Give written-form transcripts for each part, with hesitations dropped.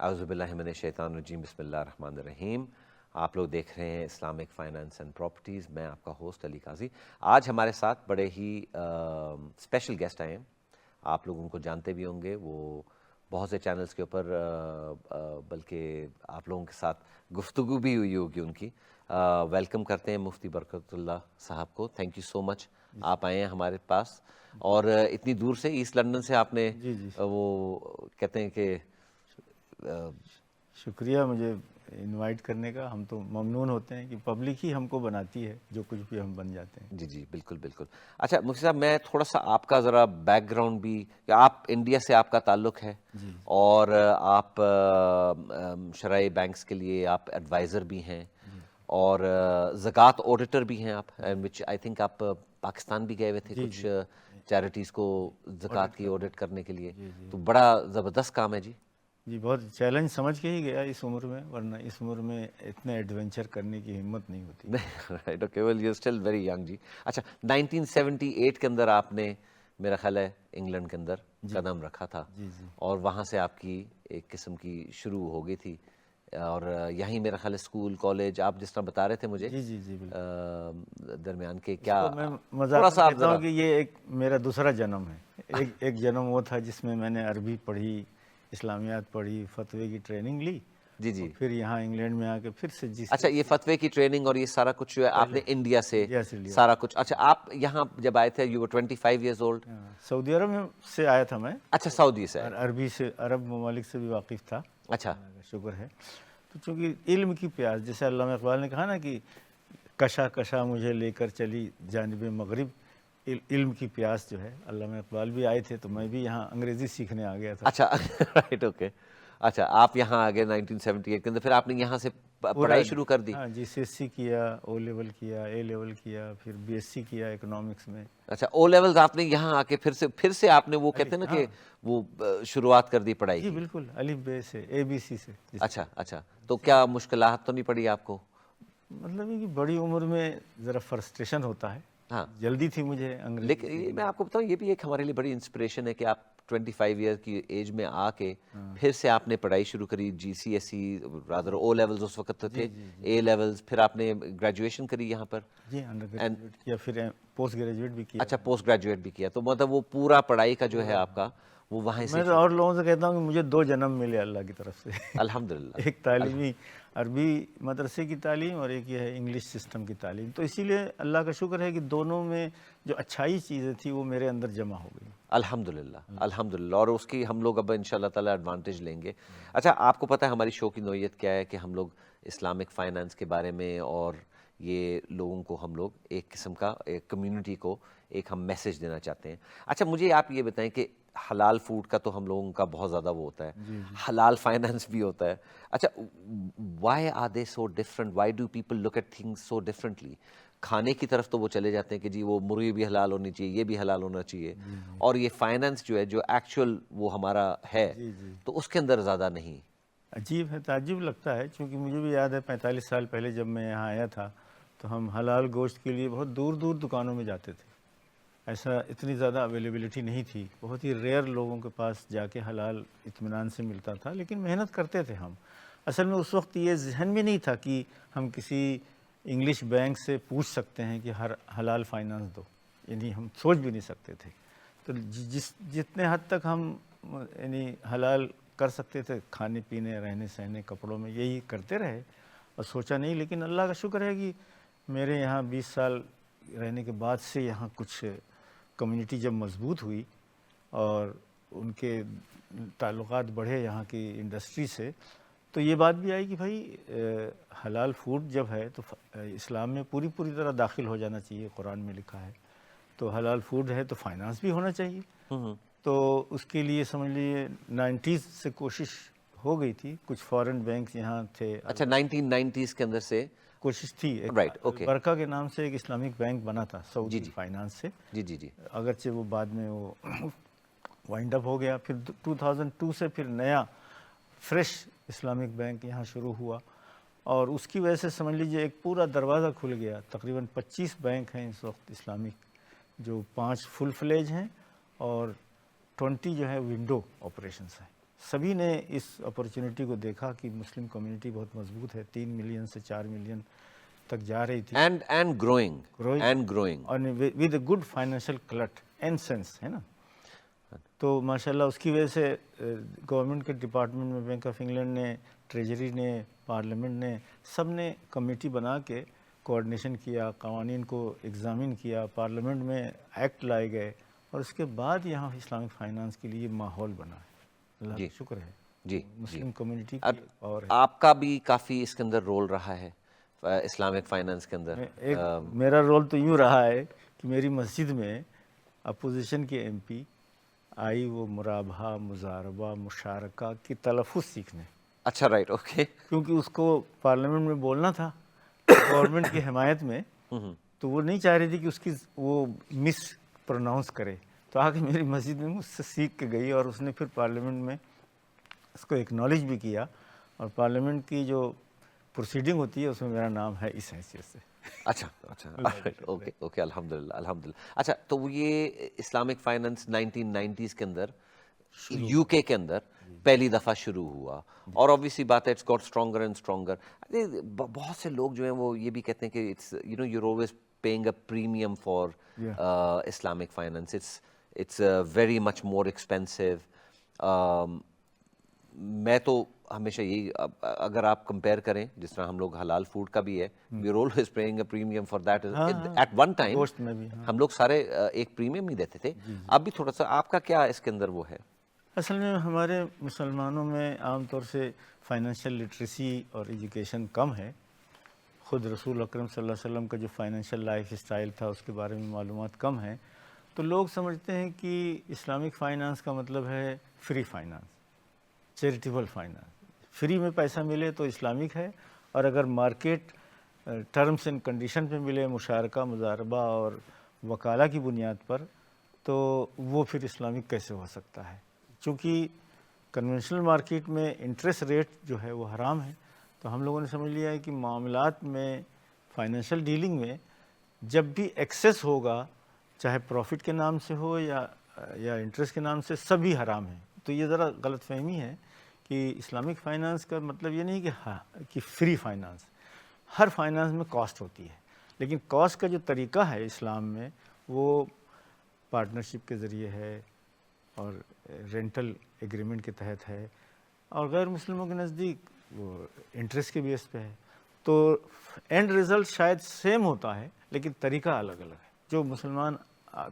اعوذ باللہ من الشیطان الرجیم، بسم اللہ الرحمن الرحیم۔ آپ لوگ دیکھ رہے ہیں اسلامک فائنانس اینڈ پراپرٹیز، میں آپ کا ہوسٹ علی قاضی۔ آج ہمارے ساتھ بڑے ہی اسپیشل گیسٹ آئے ہیں، آپ لوگ ان کو جانتے بھی ہوں گے، وہ بہت سے چینلز کے اوپر بلکہ آپ لوگوں کے ساتھ گفتگو بھی ہوئی ہوگی ان کی۔ ویلکم کرتے ہیں مفتی برکت اللہ صاحب کو۔ تھینک یو سو مچ، آپ آئے ہیں ہمارے پاس اور اتنی دور سے، ایسٹ لنڈن سے آپ نے وہ کہتے ہیں کہ شکریہ مجھے انوائٹ کرنے کا۔ ہم تو ممنون ہوتے ہیں کہ پبلک ہی ہم کو بناتی ہے، جو کچھ بھی ہم بن جاتے ہیں۔ جی جی بالکل بالکل۔ اچھا مفتی صاحب، میں تھوڑا سا آپ کا ذرا بیک گراؤنڈ بھی، کہ آپ انڈیا سے آپ کا تعلق ہے اور آپ شرعی بینکس کے لیے آپ ایڈوائزر بھی ہیں اور زکوٰۃ آڈیٹر بھی ہیں آپ، وچ آئی تھنک آپ پاکستان بھی گئے ہوئے تھے کچھ چیریٹیز کو زکوٰۃ کی آڈٹ کرنے کے لیے، تو بڑا زبردست کام ہے جی۔ جی بہت چیلنج سمجھ کے ہی گیا اس عمر میں، ورنہ اس عمر میں اتنے ایڈونچر کرنے کی ہمت نہیں ہوتی۔ Right, okay, well you still very young جی۔ اچھا 1978 کے اندر آپ نے میرا خیال ہے انگلینڈ کے اندر قدم رکھا تھا، اور وہاں سے آپ کی ایک قسم کی شروع ہو گئی تھی، اور یہیں میرا خیال ہے اسکول کالج آپ جس طرح بتا رہے تھے مجھے درمیان کے کیا میں مذاق کہتا ہوں کہ یہ ایک میرا دوسرا جنم ہے۔ ایک جنم وہ تھا جس میں نے عربی پڑھی، اسلامیات پڑھی، فتوے کی ٹریننگ لی، جی جی، پھر یہاں انگلینڈ میں آ کے پھر سے اچھا یہ فتوے کی ٹریننگ اور یہ سارا کچھ جو ہے آپ نے انڈیا سے سارا کچھ، اچھا آپ یہاں جب آئے تھے یو ور 25 ایئرز اولڈ؟ سعودی عرب سے آیا تھا میں۔ اچھا سعودی سے؟ عربی سے، عرب ممالک سے بھی واقف تھا، اچھا شکر ہے۔ تو چونکہ علم کی پیاس، جیسے علامہ اقبال نے کہا نا کہ کشا کشا مجھے لے کر چلی جانب مغرب، علم کی پیاس جو ہے، علامہ اقبال بھی آئے تھے تو میں بھی یہاں انگریزی سیکھنے آ گیا تھا۔ اچھا رائٹ، اوکے۔ اچھا آپ یہاں آ گئے 1978 کے اندر، پھر آپ نے یہاں سے پڑھائی شروع کر دی؟ ہاں جی، سی ایس سی کیا، او لیول کیا، اے لیول کیا، پھر بی ایس سی کیا اکنامکس میں۔ اچھا او لیولز آپ نے یہاں آ کے پھر سے آپ نے وہ کہتے ہیں نا کہ وہ شروعات کر دی پڑھائی کی؟ جی بالکل، الف بے سے، اے بی سی سے۔ اچھا اچھا، تو کیا مشکلات تو نہیں پڑی آپ کو؟ مطلب یہ کہ بڑی عمر میں ذرا فرسٹریشن ہوتا ہے، ہاں جلدی تھی مجھے انگریزی۔ لیکن میں آپ کو بتاؤں، یہ بھی ایک ہمارے لیے بڑی انسپریشن ہے کہ آپ 25 ایئر کی ایج میں آ کے پھر سے آپ نے پڑھائی شروع کری، G C S C rather O levels اس وقت تھے، اے لیولز، پھر آپ نے گریجویشن کری یہاں پر؟ جی انڈر گریجویٹ کیا، پھر پوسٹ گریجویٹ بھی کیا۔ اچھا پوسٹ گریجویٹ بھی کیا، تو مطلب وہ پورا پڑھائی کا جو ہے آپ کا وہ وہاں سے؟ میں تو اور لوگوں سے کہتا ہوں کہ مجھے 2 جنم ملے اللہ کی طرف سے، الحمدللہ، ایک تعلیمی عربی مدرسے کی تعلیم اور ایک یہ ہے انگلش سسٹم کی تعلیم۔ تو اسی لیے اللہ کا شکر ہے کہ دونوں میں جو اچھائی چیزیں تھیں وہ میرے اندر جمع ہو گئی۔ الحمدللہ الحمدللہ، اور اس کی ہم لوگ اب انشاءاللہ تعالیٰ ایڈوانٹیج لیں گے۔ اچھا آپ کو پتہ ہے ہماری شو کی نوعیت کیا ہے، کہ ہم لوگ اسلامک فائنانس کے بارے میں اور یہ لوگوں کو ہم لوگ ایک قسم کا ایک کمیونٹی کو ایک ہم میسج دینا چاہتے ہیں۔ اچھا مجھے آپ یہ بتائیں کہ حلال فوڈ کا تو ہم لوگوں کا بہت زیادہ وہ ہوتا ہے، حلال فائنانس بھی ہوتا ہے۔ اچھا why are they so different, why do people look at things so differently? کھانے کی طرف تو وہ چلے جاتے ہیں کہ جی وہ مرغی بھی حلال ہونی چاہیے، یہ بھی حلال ہونا چاہیے، اور یہ فائنانس جو ہے جو ایکچوئل وہ ہمارا ہے تو اس کے اندر زیادہ نہیں۔ عجیب ہے، تعجب لگتا ہے، چونکہ مجھے بھی یاد ہے 45 سال پہلے جب میں یہاں آیا تھا تو ہم حلال گوشت کے لیے بہت دور دور دکانوں میں جاتے تھے، ایسا اتنی زیادہ اویلیبلٹی نہیں تھی، بہت ہی ریئر لوگوں کے پاس جا کے حلال اطمینان سے ملتا تھا، لیکن محنت کرتے تھے ہم۔ اصل میں اس وقت یہ ذہن میں نہیں تھا کہ ہم کسی انگلش بینک سے پوچھ سکتے ہیں کہ ہر حلال فائنانس دو، یعنی ہم سوچ بھی نہیں سکتے تھے۔ تو جتنے حد تک ہم یعنی حلال کر سکتے تھے کھانے پینے، رہنے سہنے، کپڑوں میں، یہی کرتے رہے اور سوچا نہیں۔ لیکن اللہ کا شکر ہے کہ میرے یہاں 20 سال رہنے کے بعد سے یہاں کچھ کمیونٹی جب مضبوط ہوئی اور ان کے تعلقات بڑھے یہاں کی انڈسٹری سے، تو یہ بات بھی آئی کہ بھائی حلال فوڈ جب ہے تو اسلام میں پوری طرح داخل ہو جانا چاہیے، قرآن میں لکھا ہے، تو حلال فوڈ ہے تو فائنانس بھی ہونا چاہیے۔ تو اس کے لیے سمجھ لیے 90s سے کوشش ہو گئی تھی، کچھ فارن بینکس یہاں تھے۔ اچھا 1990s کے اندر سے کوشش تھی، رائٹ، اوکے، برکہ کے نام سے ایک اسلامک بینک بنا تھا سعودی فائنانس سے، جی جی جی، اگرچہ وہ بعد میں وہ وائنڈ اپ ہو گیا۔ پھر 2002 سے پھر نیا فریش اسلامک بینک یہاں شروع ہوا، اور اس کی وجہ سے سمجھ لیجئے ایک پورا دروازہ کھل گیا۔ تقریباً 25 بینک ہیں اس وقت اسلامک، جو 5 فل فلیج ہیں اور 20 جو ہے ونڈو آپریشنس ہیں، سبھی نے اس اپرچونٹی کو دیکھا کہ مسلم کمیونٹی بہت مضبوط ہے، 3 ملین سے 4 ملین تک جا رہی تھی، and growing اور with a good financial cult and sense, ہے نا. تو ماشاءاللہ اس کی وجہ سے گورنمنٹ کے ڈپارٹمنٹ میں، بینک آف انگلینڈ نے، ٹریجری نے، پارلیمنٹ نے، سب نے کمیٹی بنا کے کوآرڈینیشن کیا، قوانین کو ایگزامن کیا، پارلیمنٹ میں ایکٹ لائے گئے، اور اس کے بعد یہاں اسلامک فائنانس کے لیے ماحول بنا ہے. اللہ کا شکر ہے. جی مسلم کمیونٹی کی اور آپ کا بھی کافی اس کے اندر رول رہا ہے اسلامک فائنانس کے اندر. میرا رول تو یوں رہا ہے کہ میری مسجد میں اپوزیشن کے ایم پی آئی وہ مرابحہ، مضاربہ، مشارکہ کی تلفظ سیکھنے. اچھا، رائٹ، اوکے. کیونکہ اس کو پارلیمنٹ میں بولنا تھا گورنمنٹ کی حمایت میں، تو وہ نہیں چاہ رہی تھی کہ اس کی وہ مس پروناؤنس کرے، تو آ کے میری مسجد میں مجھ سے سیکھ کے گئی، اور اس نے پھر پارلیمنٹ میں اس کو ایکنالج بھی کیا، اور پارلیمنٹ کی جو پروسیڈنگ ہوتی ہے اس میں میرا نام ہے اس حیثیت سے. اچھا، اوکے، الحمدللہ. اچھا، تو یہ اسلامک فائنانس 1990s کے اندر یو کے اندر پہلی دفعہ شروع ہوا، اور obviously بات ہے it's got stronger and stronger. بہت سے لوگ جو ہیں وہ یہ بھی کہتے ہیں کہ it's you're always paying a premium for Islamic finance. It's very much more expensive. میں تو ہمیشہ یہی، اگر آپ کمپیئر کریں جس طرح ہم لوگ حلال فوڈ کا بھی ہے، we are always paying a premium for that. At one time ہم لوگ سارے ایک پریمیم ہی دیتے تھے. اب بھی تھوڑا سا آپ کا کیا اس کے اندر وہ ہے؟ اصل میں ہمارے مسلمانوں میں عام طور سے فائنینشیل لٹریسی اور ایجوکیشن کم ہے. خود رسول اکرم صلی اللہ علیہ وسلم کا جو فائنینشیل لائف اسٹائل تھا اس کے بارے میں معلومات کم ہیں، تو لوگ سمجھتے ہیں کہ اسلامک فائنانس کا مطلب ہے free finance, charitable finance. Free میں پیسہ ملے تو اسلامک ہے، اور اگر مارکیٹ ٹرمز اینڈ کنڈیشن پہ ملے، مشارکہ، مضاربہ اور وکالہ کی بنیاد پر، تو وہ پھر اسلامک کیسے ہو سکتا ہے؟ چونکہ کنونشنل مارکیٹ میں انٹرسٹ ریٹ جو ہے وہ حرام ہے، تو ہم لوگوں نے سمجھ لیا ہے کہ معاملات میں، فائنینشیل ڈیلنگ میں جب بھی ایکسیس ہوگا، چاہے پروفٹ کے نام سے ہو یا انٹرسٹ کے نام سے، سبھی حرام ہیں. تو یہ ذرا غلط فہمی ہے کہ اسلامک فائنانس کا مطلب یہ نہیں کہ فری فائنانس. ہر فائنانس میں کاسٹ ہوتی ہے، لیکن کاسٹ کا جو طریقہ ہے اسلام میں وہ پارٹنرشپ کے ذریعے ہے، اور رینٹل ایگریمنٹ کے تحت ہے، اور غیر مسلموں کے نزدیک وہ انٹرسٹ کے بیس پہ ہے. تو اینڈ رزلٹ شاید سیم ہوتا ہے، لیکن طریقہ الگ الگ ہے. جو مسلمان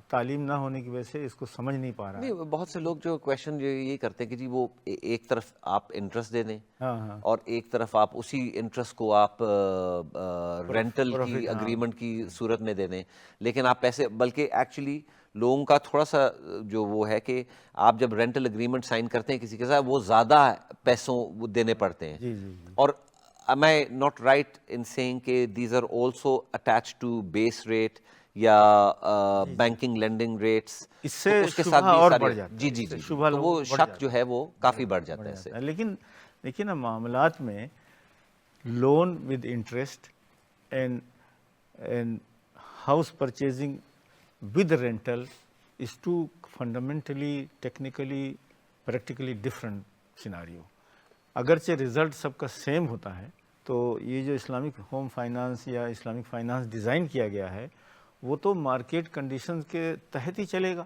تعلیم نہ ہونے کی وجہ سے اس کو سمجھ نہیں پا رہا ہے. بہت سے لوگ جو کویشچن یہ کرتے ہیں کہ جی وہ ایک طرف آپ انٹرسٹ دے دیں، اور ایک طرف آپ اسی انٹرسٹ کو آپ رینٹل کی اگریمنٹ کی صورت میں دے دیں، لیکن آپ پیسے، بلکہ ایکچولی لوگوں کا تھوڑا سا جو وہ ہے کہ آپ جب رینٹل اگریمنٹ سائن کرتے ہیں کسی کے ساتھ، وہ زیادہ پیسوں دینے پڑتے ہیں. اور am I not right in saying کہ these are also attached to base rate یا بینکنگ لینڈنگ ریٹس؟ اس سے شبہ اور بڑھ جاتا ہے. جی تو وہ شک جو ہے وہ کافی بڑھ جاتا ہے اس سے. لیکن دیکھیے نا، معاملات میں loan with interest and house purchasing with rental is to fundamentally, technically, practically different scenario. اگرچہ رزلٹ سب کا سیم ہوتا ہے، تو یہ جو اسلامک ہوم فائنانس یا اسلامک فائنانس ڈیزائن کیا گیا ہے، وہ تو مارکیٹ کنڈیشنز کے تحت ہی چلے گا.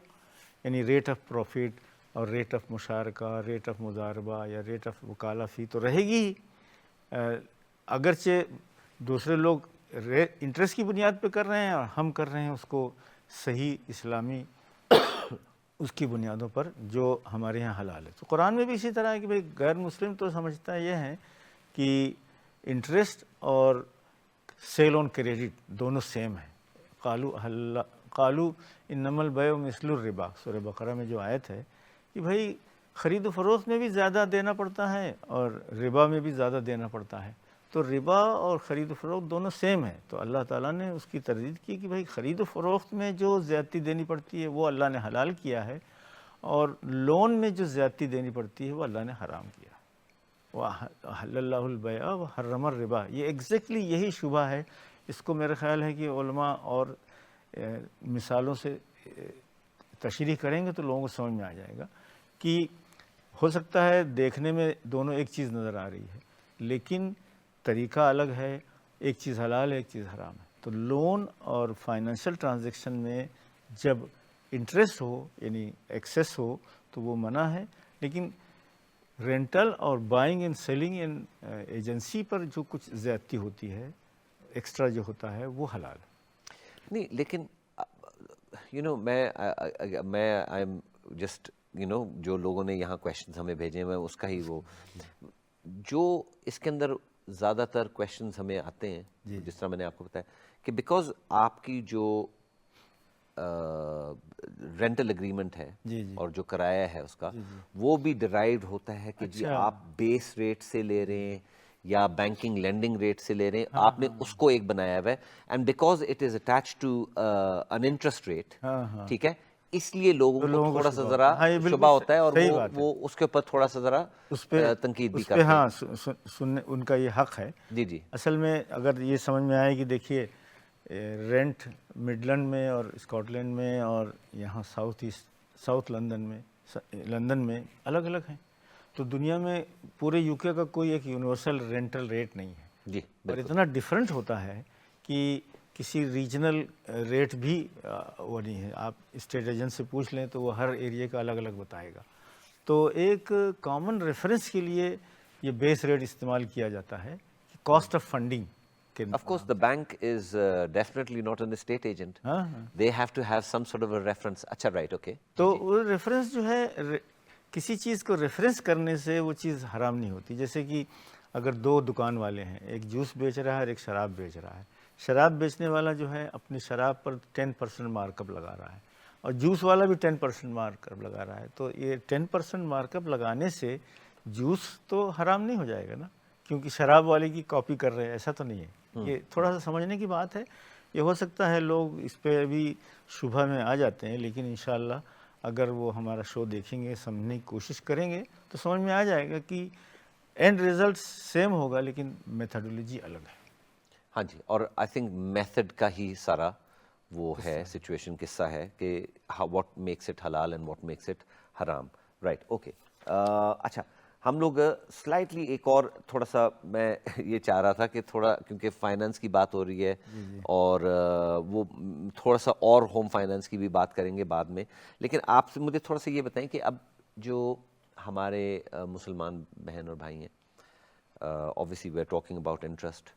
یعنی ریٹ آف پروفٹ اور ریٹ آف مشارکہ، ریٹ آف مضاربہ یا ریٹ آف وکالہ فی تو رہے گی ہی. اگرچہ دوسرے لوگ انٹرسٹ کی بنیاد پہ کر رہے ہیں، اور ہم کر رہے ہیں اس کو صحیح اسلامی اس کی بنیادوں پر جو ہمارے یہاں حلال ہے. تو قرآن میں بھی اسی طرح ہے کہ بھئی غیر مسلم تو سمجھتا یہ ہے کہ انٹرسٹ اور سیل آن کریڈٹ دونوں سیم ہیں. قالو انما البیع مثل الربا، سورہ بقرہ میں جو آیت ہے کہ بھائی خرید و فروخت میں بھی زیادہ دینا پڑتا ہے اور ربا میں بھی زیادہ دینا پڑتا ہے. تو ربا اور خرید و فروخت دونوں سیم ہے. تو اللہ تعالیٰ نے اس کی تردید کی کہ بھائی خرید و فروخت میں جو زیادتی دینی پڑتی ہے وہ اللہ نے حلال کیا ہے، اور لون میں جو زیادتی دینی پڑتی ہے وہ اللہ نے حرام کیا. وَأَحَلَّ اللَّهُ الْبَيْعَ وَحَرَّمَ الرِّبَا. یہ ایگزیکٹلی یہی شبہ ہے. اس کو میرا خیال ہے کہ علماء اور مثالوں سے تشریح کریں گے تو لوگوں کو سمجھ میں آ جائے گا کہ ہو سکتا ہے دیکھنے میں دونوں ایک چیز نظر آ رہی ہے لیکن طریقہ الگ ہے، ایک چیز حلال ہے ایک چیز حرام ہے. تو لون اور فائنینشیل ٹرانزیکشن میں جب انٹرسٹ ہو یعنی ایکسیس ہو تو وہ منع ہے، لیکن رینٹل اور buying and selling and agency پر جو کچھ زیادتی ہوتی ہے ایکسٹرا جو ہوتا ہے وہ حلال ہے. نہیں لیکن میں آئی ایم جسٹ جو لوگوں نے یہاں کویشچنز ہمیں بھیجے ہیں اس کا ہی وہ جو اس کے اندر زیادہ تر کویشچنز ہمیں آتے ہیں جس طرح میں نے آپ کو بتایا کہ بیکاز آپ کی جو رینٹل اگریمنٹ ہے اور جو کرایہ ہے اس کا وہ بھی ڈرائیوڈ ہوتا ہے کہ جی آپ بیس ریٹ سے لے رہے ہیں یا بینکنگ لینڈنگ ریٹ سے لے رہے ہیں، آپ نے اس کو ایک بنایا ہوا ہے and because it is attach to an interest rate, ٹھیک ہے، اس لیے لوگوں کو تھوڑا سا ذرا شبہ ہوتا ہے اور وہ اس کے اوپر تھوڑا سا ذرا تنقید بھی کرتے ہیں. ہاں سننے ان کا یہ حق ہے. جی اصل میں اگر یہ سمجھ میں آئے کہ دیکھیے رینٹ مڈلینڈ میں اور اسکاٹ لینڈ میں اور یہاں ساؤتھ لندن میں الگ الگ ہیں، تو دنیا میں پورے یو کے کا کوئی ایک یونیورسل رینٹل ریٹ نہیں ہے جی اور اتنا ڈفرینٹ ہوتا ہے کہ کسی ریجنل ریٹ بھی وہ نہیں ہے. آپ اسٹیٹ ایجنٹ سے پوچھ لیں تو وہ ہر ایریے کا الگ الگ بتائے گا. تو ایک کامن ریفرنس کے لیے یہ بیس ریٹ استعمال کیا جاتا ہے کہ cost of funding. Of course, the bank is definitely not an estate agent. They have to have some sort of a reference. اچھا right, okay. تو وہ ریفرنس جو ہے کسی چیز کو ریفرنس کرنے سے وہ چیز حرام نہیں ہوتی. جیسے کہ اگر دو دکان والے ہیں، ایک جوس بیچ رہا ہے اور ایک شراب بیچ رہا ہے. شراب بیچنے والا جو ہے اپنی شراب پر 10% مارک اپ لگا رہا ہے اور جوس والا بھی 10% مارک اپ لگا رہا ہے. تو یہ 10% مارک اپ لگانے سے جوس تو حرام نہیں ہو جائے گا نا، کیونکہ شراب والے کی کاپی کر رہے ہیں، ایسا تو نہیں ہے. یہ تھوڑا سا سمجھنے کی بات ہے. یہ ہو سکتا ہے لوگ اس پہ بھی شبہ میں آ جاتے ہیں، لیکن انشاءاللہ اگر وہ ہمارا شو دیکھیں گے، سمجھنے کی کوشش کریں گے تو سمجھ میں آ جائے گا کہ اینڈ ریزلٹ سیم ہوگا لیکن میتھڈولوجی الگ ہے. ہاں جی، اور آئی تھنک میتھڈ کا ہی سارا وہ ہے سچویشن، قصہ ہے کہ واٹ میکس اٹ حلال اینڈ واٹ میکس اٹ حرام. Right, okay. اچھا ہم لوگ سلائٹلی ایک اور تھوڑا سا میں یہ چاہ رہا تھا کہ تھوڑا کیونکہ فائنانس کی بات ہو رہی ہے اور وہ تھوڑا سا اور ہوم فائنانس کی بھی بات کریں گے بعد میں، لیکن آپ سے مجھے تھوڑا سا یہ بتائیں کہ اب جو ہمارے مسلمان بہن اور بھائی ہیں، obviously we are talking about interest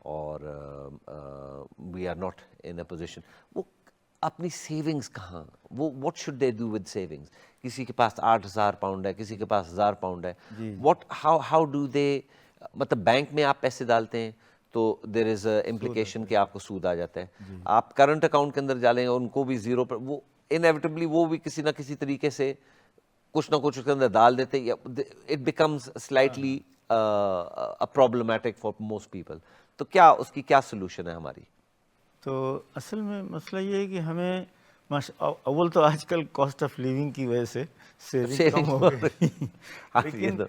اور we are not in a position، وہ اپنی سیونگز کہاں، وہ what should they do with savings؟ کسی کے پاس 8,000 پاؤنڈ ہے، کسی کے پاس 1,000 پاؤنڈ ہے، how do they، مطلب بینک میں آپ پیسے ڈالتے ہیں تو دیر از اے امپلیکیشن کہ آپ کو سود آ جاتا ہے. آپ کرنٹ اکاؤنٹ کے اندر ڈالیں ان کو بھی زیرو پر، وہ انیویٹبلی وہ بھی کسی نہ کسی طریقے سے کچھ نہ کچھ اس کے اندر ڈال دیتے، it becomes slightly problematic for most people. تو کیا اس کی کیا سولوشن ہے ہماری؟ تو اصل میں مسئلہ یہ ہے کہ ہمیں اول تو آج کل کاسٹ آف لیونگ کی وجہ سے سیونگ کم ہو گئی، لیکن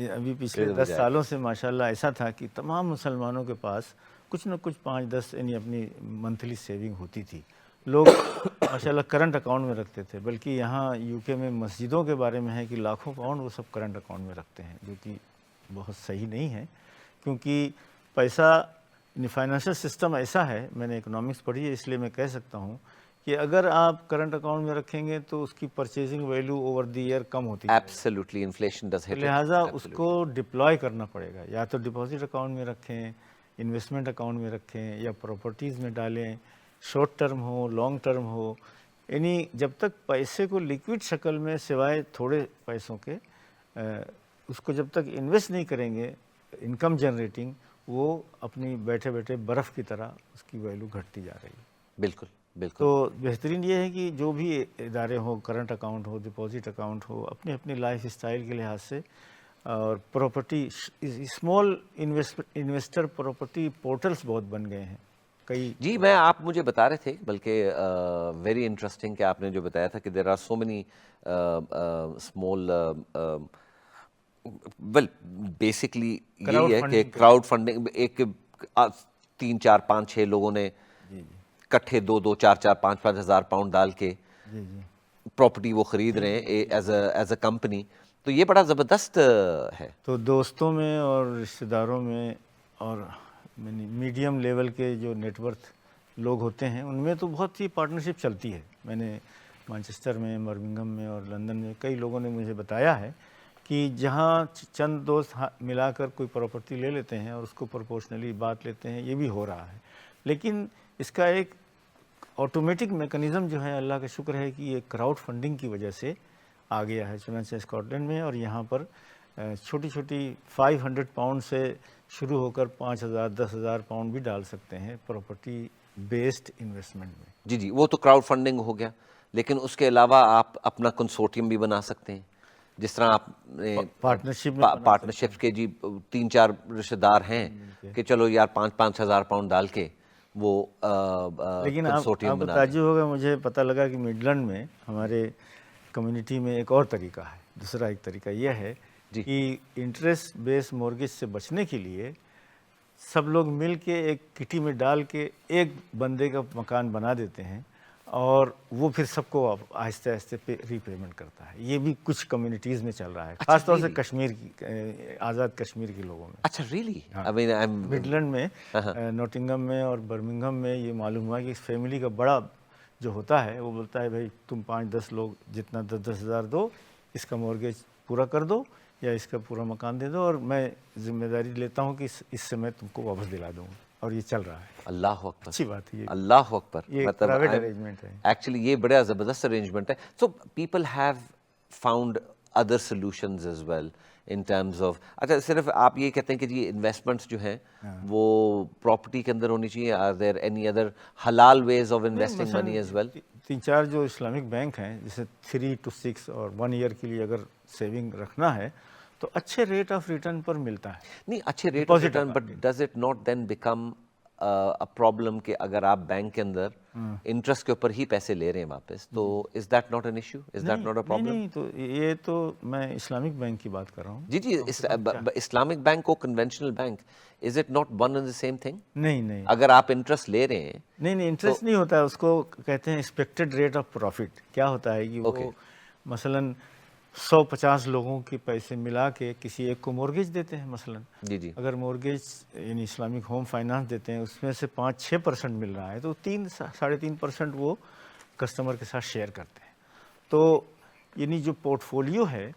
ابھی پچھلے 10 سالوں سے ماشاءاللہ ایسا تھا کہ تمام مسلمانوں کے پاس کچھ نہ کچھ 5-10 یعنی اپنی منتھلی سیونگ ہوتی تھی. لوگ ماشاءاللہ کرنٹ اکاؤنٹ میں رکھتے تھے، بلکہ یہاں یو کے میں مسجدوں کے بارے میں ہے کہ لاکھوں پاؤنڈ وہ سب کرنٹ اکاؤنٹ میں رکھتے ہیں، جو کہ بہت صحیح نہیں ہے. کیونکہ پیسہ فائنینشیل سسٹم ایسا ہے، میں نے اکنامکس پڑھی ہے اس لیے میں کہہ سکتا ہوں کہ اگر آپ کرنٹ اکاؤنٹ میں رکھیں گے تو اس کی purchasing value over the year کم ہوتی ہے. ایبسلیوٹلی، انفلیشن ڈز ہٹ، لہٰذا اس کو ڈپلوائے کرنا پڑے گا. یا تو ڈپازٹ اکاؤنٹ میں رکھیں، انویسٹمنٹ اکاؤنٹ میں رکھیں، یا پراپرٹیز میں ڈالیں، شارٹ ٹرم ہو لانگ ٹرم ہو. یعنی جب تک پیسے کو لیکوڈ شکل میں سوائے تھوڑے پیسوں کے اس کو جب تک انویسٹ نہیں کریں گے انکم جنریٹنگ، وہ اپنی بیٹھے بیٹھے برف کی طرح اس کی ویلیو گھٹتی جا رہی ہے. بالکل بالکل. تو بہترین یہ ہے کہ جو بھی ادارے ہوں، کرنٹ اکاؤنٹ ہو، ڈپازٹ اکاؤنٹ ہو، اپنی اپنی لائف اسٹائل کے لحاظ سے اور property small investor property portals بہت بن گئے ہیں کئی. جی میں آپ مجھے بتا رہے تھے، بلکہ ویری انٹرسٹنگ کہ آپ نے جو بتایا تھا کہ there are so many small, well basically یہی ہے کہ کراؤڈ فنڈنگ، ایک 3-4-5-6 لوگوں نے کٹھے 2-2 4-4 5-5 ہزار پاؤنڈ ڈال کے پراپرٹی وہ خرید رہے ہیں ایز اے کمپنی. تو یہ بڑا زبردست ہے. تو دوستوں میں اور رشتہ داروں میں اور میڈیم لیول کے جو نیٹ ورتھ لوگ ہوتے ہیں ان میں تو بہت سی پارٹنرشپ چلتی ہے. میں نے مانچسٹر میں، برمنگھم میں اور لندن میں کئی لوگوں نے مجھے بتایا ہے کہ جہاں چند دوست ملا کر کوئی پراپرٹی لے لیتے ہیں اور اس کو پروپورشنلی بانٹ لیتے ہیں، یہ بھی ہو رہا ہے. لیکن اس کا ایک آٹومیٹک میکنزم جو ہے، اللہ کا شکر ہے کہ یہ کراؤڈ فنڈنگ کی وجہ سے آ گیا ہے. چنانچہ اسکاٹ لینڈ میں اور یہاں پر چھوٹی چھوٹی 500 پاؤنڈ سے شروع ہو کر 5,000 10,000 پاؤنڈ بھی ڈال سکتے ہیں پراپرٹی بیسڈ انویسٹمنٹ میں. جی جی، وہ تو کراؤڈ فنڈنگ ہو گیا، لیکن اس کے علاوہ آپ اپنا کنسورٹیم بھی بنا سکتے ہیں. جس طرح آپ پارٹنرشپ کے جی 3-4 رشتہ دار ہیں کہ چلو یار 5-5 ہزار پاؤنڈ ڈال کے وہ لیکن آپ کو تعجب ہوگا، مجھے پتہ لگا کہ مڈلینڈ میں ہمارے کمیونٹی میں ایک اور طریقہ ہے. دوسرا ایک طریقہ یہ ہے کہ انٹرسٹ بیس مورگیج سے بچنے کے لیے سب لوگ مل کے ایک کٹی میں ڈال کے ایک بندے کا مکان بنا دیتے ہیں اور وہ پھر سب کو آہستہ آہستہ ری پیمنٹ کرتا ہے. یہ بھی کچھ کمیونٹیز میں چل رہا ہے، خاص طور سے کشمیر کی، آزاد کشمیر کے لوگوں میں. اچھا ریئلی؟ مڈلینڈ میں، نوٹنگھم میں اور برمنگھم میں یہ معلوم ہوا کہ فیملی کا بڑا جو ہوتا ہے وہ بولتا ہے بھائی تم 5-10 لوگ جتنا 10-10 ہزار دو، اس کا مورگیج پورا کر دو یا اس کا پورا مکان دے دو اور میں ذمہ داری لیتا ہوں کہ اس سے میں تم کو واپس دلا دوں. اور یہ چل رہا ہے. اللہ اکبر، اچھی بات ہے. اللہ اکبر. یہ پرائیویٹ ارینجمنٹ ہے. ایکچولی یہ بڑا زبردست ارینجمنٹ ہے. So people have found other solutions as well in terms of. اچھا صرف آپ یہ کہتے ہیں کہ جی انویسٹمنٹس جو ہیں وہ پراپرٹی کے اندر ہونی چاہیے. آر دیر اینی ادر حلال ways of investing money as well? 3-4 جو اسلامک بینک ہیں، جیسے 3 to 6 اور 1 ایئر کے لیے اگر سیونگ رکھنا ہے تو اچھے ریٹ آف ریٹرن پر ملتا ہے. نہیں اچھے rate of return, but does it not then become a problem کہ اگر آپ بینک کے اندر انٹرسٹ کے اوپر ہی پیسے لے رہے ہیں واپس، تو is that not an issue? Is that not a problem? نہیں، تو یہ تو میں اسلامک بینک کی بات کر رہا ہوں. جی جی، اسلامک بینک اور conventional bank, is it not one and the same thing? نہیں، اگر آپ انٹرسٹ لے رہے ہیں. نہیں انٹرسٹ نہیں ہوتا ہے، اس کو کہتے ہیں ایکسپیکٹڈ ریٹ آف پروفٹ. کیا ہوتا ہے کہ وہ مثلاً 150 لوگوں کے پیسے ملا کے کسی ایک کو مورگیج دیتے ہیں. مثلاً جی جی، اگر مورگیج یعنی اسلامک ہوم فائنانس دیتے ہیں، اس میں سے 5-6% مل رہا ہے تو 3-3.5% وہ کسٹمر کے ساتھ شیئر کرتے ہیں. تو یعنی جو پورٹ فولیو ہے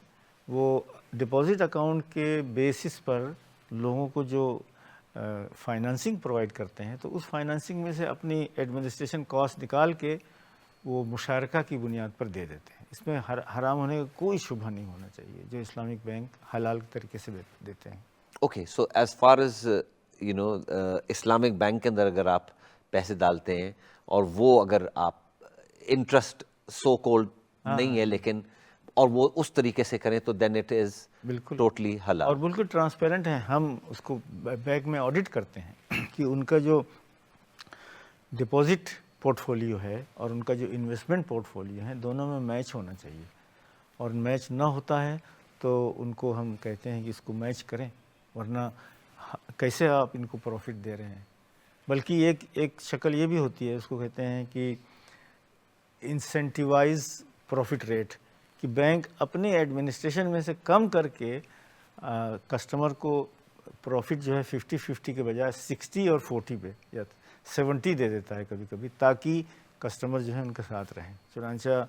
وہ ڈپازٹ اکاؤنٹ کے بیسس پر لوگوں کو جو فائنانسنگ پرووائڈ کرتے ہیں، تو اس فائنانسنگ میں سے اپنی ایڈمنسٹریشن کاسٹ نکال کے وہ مشارکہ کی بنیاد پر دے دیتے ہیں. اس میں حرام ہونے کا کوئی شبہ نہیں ہونا چاہیے، جو اسلامک بینک حلال طریقے سے دیتے ہیں. Okay, so as far as you know Islamic bank کے اندر اگر آپ پیسے ڈالتے ہیں اور وہ اگر آپ انٹرسٹ سو کولڈ نہیں ہے لیکن اور وہ اس طریقے سے کریں تو دین اٹ از بالکل ٹوٹلی حلال اور بالکل ٹرانسپیرنٹ ہیں. ہم اس کو بینک میں آڈٹ کرتے ہیں کہ ان کا جو ڈپازٹ پورٹ فولیو ہے اور ان کا جو انویسٹمنٹ پورٹ فولیو ہے، دونوں میں میچ ہونا چاہیے. اور میچ نہ ہوتا ہے تو ان کو ہم کہتے ہیں کہ اس کو میچ کریں، ورنہ کیسے آپ ان کو پروفٹ دے رہے ہیں. بلکہ ایک شکل یہ بھی ہوتی ہے، اس کو کہتے ہیں کہ انسینٹیوائز پروفٹ ریٹ، کہ بینک اپنی ایڈمنسٹریشن میں سے کم کر کے کسٹمر کو پروفٹ جو ہے 50-50 کے بجائے 60 اور 40 پہ یا 70 دے دیتا ہے کبھی کبھی، تاکہ کسٹمر جو ہے ان کے ساتھ رہیں. چنانچہ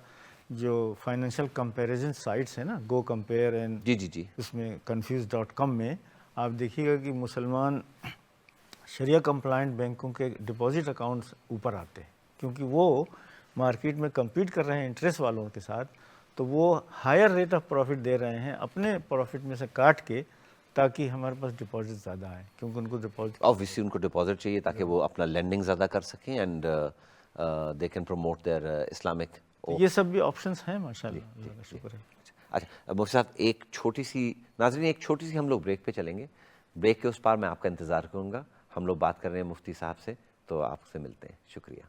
جو فائنینشیل کمپیریزن سائٹس ہیں نا، گو کمپیئر اینڈ جی اس میں confuse.com میں آپ دیکھیے گا کہ مسلمان شریعہ کمپلائنٹ بینکوں کے ڈپازٹ اکاؤنٹس اوپر آتے ہیں، کیونکہ وہ مارکیٹ میں کمپیٹ کر رہے ہیں انٹرسٹ والوں کے ساتھ، تو وہ ہائر ریٹ آف پروفٹ دے رہے ہیں اپنے پروفٹ میں سے کاٹ کے، تاکہ ہمارے پاس ڈپازٹ زیادہ آئے، کیونکہ ان کو ڈپازٹ obviously ان کو ڈپازٹ چاہیے تاکہ وہ اپنا لینڈنگ زیادہ کر سکیں and they can promote their Islamic. یہ سب بھی آپشنز ہیں ماشاءاللہ. اللہ کا شکر ہے. اچھا مفتی صاحب، ایک چھوٹی سی ناظرین ایک چھوٹی سی ہم لوگ بریک پہ چلیں گے. بریک کے اس پار میں آپ کا انتظار کروں گا. ہم لوگ بات کر رہے ہیں مفتی صاحب سے، تو آپ سے ملتے ہیں. شکریہ.